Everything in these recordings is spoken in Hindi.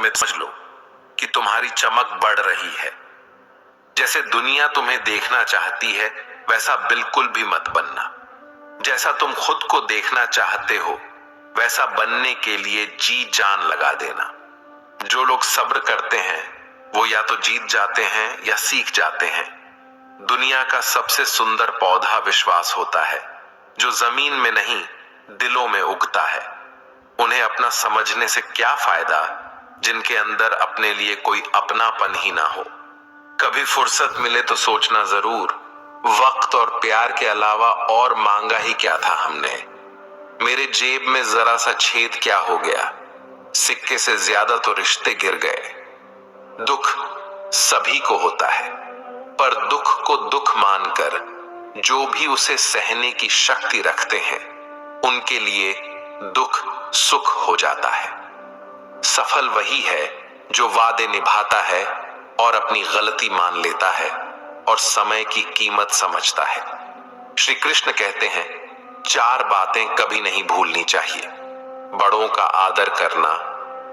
में समझ लो कि तुम्हारी चमक बढ़ रही है। जैसे दुनिया तुम्हें देखना चाहती है वैसा बिल्कुल भी मत बनना। जैसा तुम खुद को देखना चाहते हो वैसा बनने के लिए जी जान लगा देना। जो लोग सब्र करते हैं वो या तो जीत जाते हैं या सीख जाते हैं। दुनिया का सबसे सुंदर पौधा विश्वास होता है, जो जमीन में नहीं दिलों में उगता है। उन्हें अपना समझने से क्या फायदा जिनके अंदर अपने लिए कोई अपनापन ही ना हो। कभी फुर्सत मिले तो सोचना जरूर, वक्त और प्यार के अलावा और मांगा ही क्या था हमने। मेरे जेब में जरा सा छेद क्या हो गया, सिक्के से ज्यादा तो रिश्ते गिर गए। दुख सभी को होता है, पर दुख को दुख मानकर जो भी उसे सहने की शक्ति रखते हैं उनके लिए दुख सुख हो जाता है। सफल वही है जो वादे निभाता है और अपनी गलती मान लेता है और समय की कीमत समझता है। श्री कृष्ण कहते हैं 4 बातें कभी नहीं भूलनी चाहिए। बड़ों का आदर करना,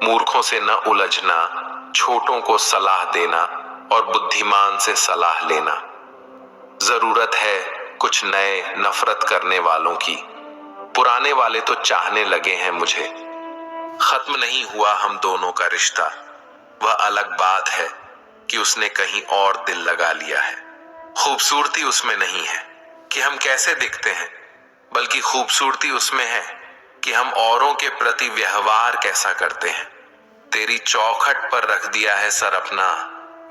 मूर्खों से न उलझना, छोटों को सलाह देना और बुद्धिमान से सलाह लेना। जरूरत है कुछ नए नफरत करने वालों की, पुराने वाले तो चाहने लगे हैं मुझे। खत्म नहीं हुआ हम दोनों का रिश्ता, वह अलग बात है कि उसने कहीं और दिल लगा लिया है। खूबसूरती उसमें नहीं है कि हम कैसे दिखते हैं, बल्कि खूबसूरती उसमें है कि हम औरों के प्रति व्यवहार कैसा करते हैं। तेरी चौखट पर रख दिया है सर अपना,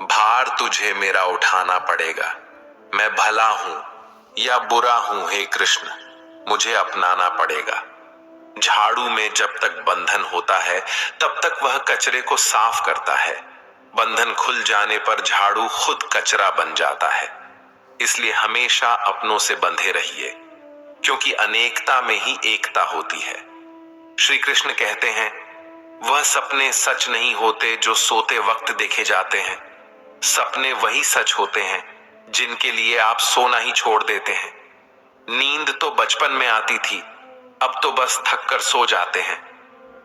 भार तुझे मेरा उठाना पड़ेगा। मैं भला हूं या बुरा हूं हे कृष्ण, मुझे अपनाना पड़ेगा। झाड़ू में जब तक बंधन होता है तब तक वह कचरे को साफ करता है। बंधन खुल जाने पर झाड़ू खुद कचरा बन जाता है। इसलिए हमेशा अपनों से बंधे रहिए, क्योंकि अनेकता में ही एकता होती है। श्री कृष्ण कहते हैं वह सपने सच नहीं होते जो सोते वक्त देखे जाते हैं। सपने वही सच होते हैं जिनके लिए आप सोना ही छोड़ देते हैं। नींद तो बचपन में आती थी, अब तो बस थक कर सो जाते हैं।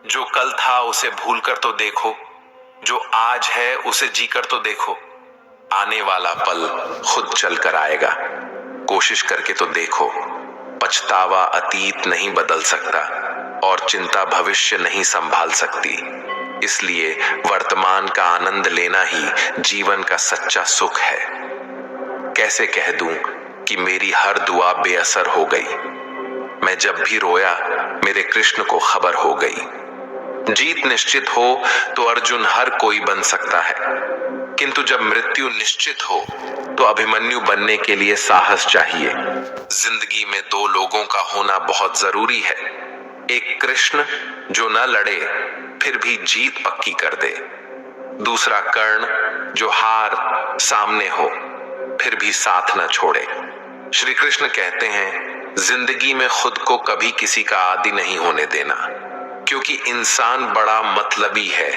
जो कल था उसे भूल कर तो देखो, जो आज है उसे जी कर तो देखो। आने वाला पल खुद चल कर आएगा, कोशिश करके तो देखो। पछतावा अतीत नहीं बदल सकता और चिंता भविष्य नहीं संभाल सकती। इसलिए वर्तमान का आनंद लेना ही जीवन का सच्चा सुख है। कैसे कह दूं कि मेरी हर दुआ बेअसर हो गई। मैं जब भी रोया मेरे कृष्ण को खबर हो गई। जीत निश्चित हो तो अर्जुन हर कोई बन सकता है, किंतु जब मृत्यु निश्चित हो तो अभिमन्यु बनने के लिए साहस चाहिए। जिंदगी में 2 लोगों का होना बहुत जरूरी है। एक कृष्ण जो न लड़े फिर भी जीत पक्की कर दे, दूसरा कर्ण जो हार सामने हो फिर भी साथ न छोड़े। श्री कृष्ण कहते हैं जिंदगी में खुद को कभी किसी का आदी नहीं होने देना, क्योंकि इंसान बड़ा मतलबी है।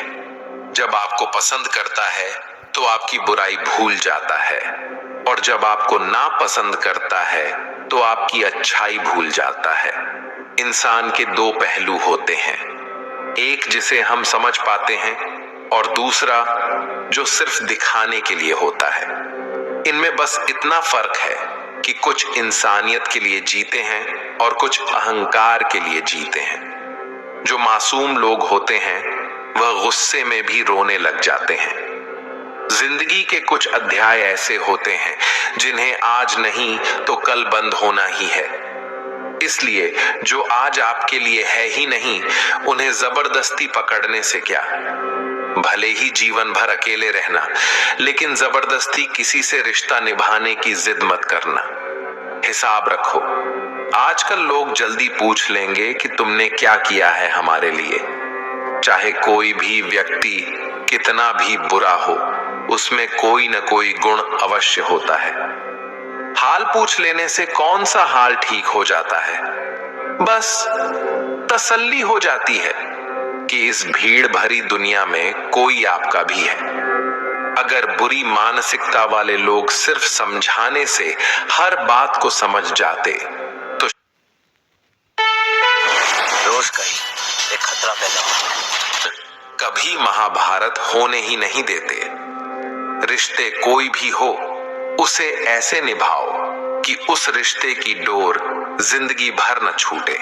जब आपको पसंद करता है तो आपकी बुराई भूल जाता है, और जब आपको नापसंद करता है तो आपकी अच्छाई भूल जाता है। इंसान के 2 पहलू होते हैं, एक जिसे हम समझ पाते हैं और दूसरा जो सिर्फ दिखाने के लिए होता है। इनमें बस इतना फर्क है कि कुछ इंसानियत के लिए जीते हैं और कुछ अहंकार के लिए जीते हैं। जो मासूम लोग होते हैं वह गुस्से में भी रोने लग जाते हैं। जिंदगी के कुछ अध्याय ऐसे होते हैं जिन्हें आज नहीं तो कल बंद होना ही है। इसलिए जो आज आपके लिए है ही नहीं, उन्हें जबरदस्ती पकड़ने से क्या। भले ही जीवन भर अकेले रहना, लेकिन जबरदस्ती किसी से रिश्ता निभाने की जिद मत करना। हिसाब रखो, आजकल लोग जल्दी पूछ लेंगे कि तुमने क्या किया है हमारे लिए। चाहे कोई भी व्यक्ति कितना भी बुरा हो, उसमें कोई न कोई गुण अवश्य होता है। हाल पूछ लेने से कौन सा हाल ठीक हो जाता है, बस तसल्ली हो जाती है कि इस भीड़ भरी दुनिया में कोई आपका भी है। अगर बुरी मानसिकता वाले लोग सिर्फ समझाने से हर बात को समझ जाते तो रोज कहीं एक खतरा पैदा होता। कभी महाभारत महाभारत होने ही नहीं देते। रिश्ते कोई भी हो, उसे ऐसे निभाओ कि उस रिश्ते की डोर जिंदगी भर न छूटे।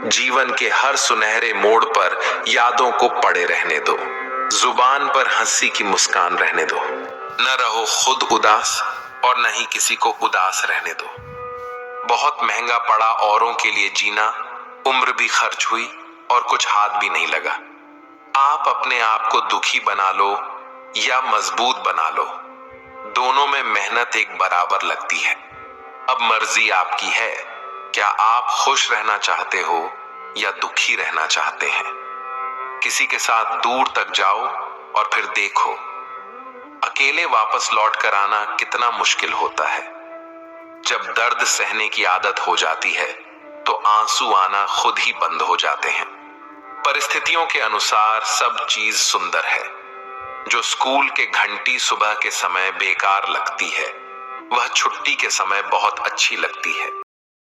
जीवन के हर सुनहरे मोड़ पर यादों को पड़े रहने दो, जुबान पर हंसी की मुस्कान रहने दो। न रहो खुद उदास और न ही किसी को उदास रहने दो। बहुत महंगा पड़ा औरों के लिए जीना, उम्र भी खर्च हुई और कुछ हाथ भी नहीं लगा। आप अपने आप को दुखी बना लो या मजबूत बना लो, दोनों में मेहनत एक बराबर लगती है। अब मर्जी आपकी है, क्या आप खुश रहना चाहते हो या दुखी रहना चाहते हैं। किसी के साथ दूर तक जाओ और फिर देखो, अकेले वापस लौट कर आना कितना मुश्किल होता है। जब दर्द सहने की आदत हो जाती है तो आंसू आना खुद ही बंद हो जाते हैं। परिस्थितियों के अनुसार सब चीज सुंदर है। जो स्कूल के घंटी सुबह के समय बेकार लगती है, वह छुट्टी के समय बहुत अच्छी लगती है।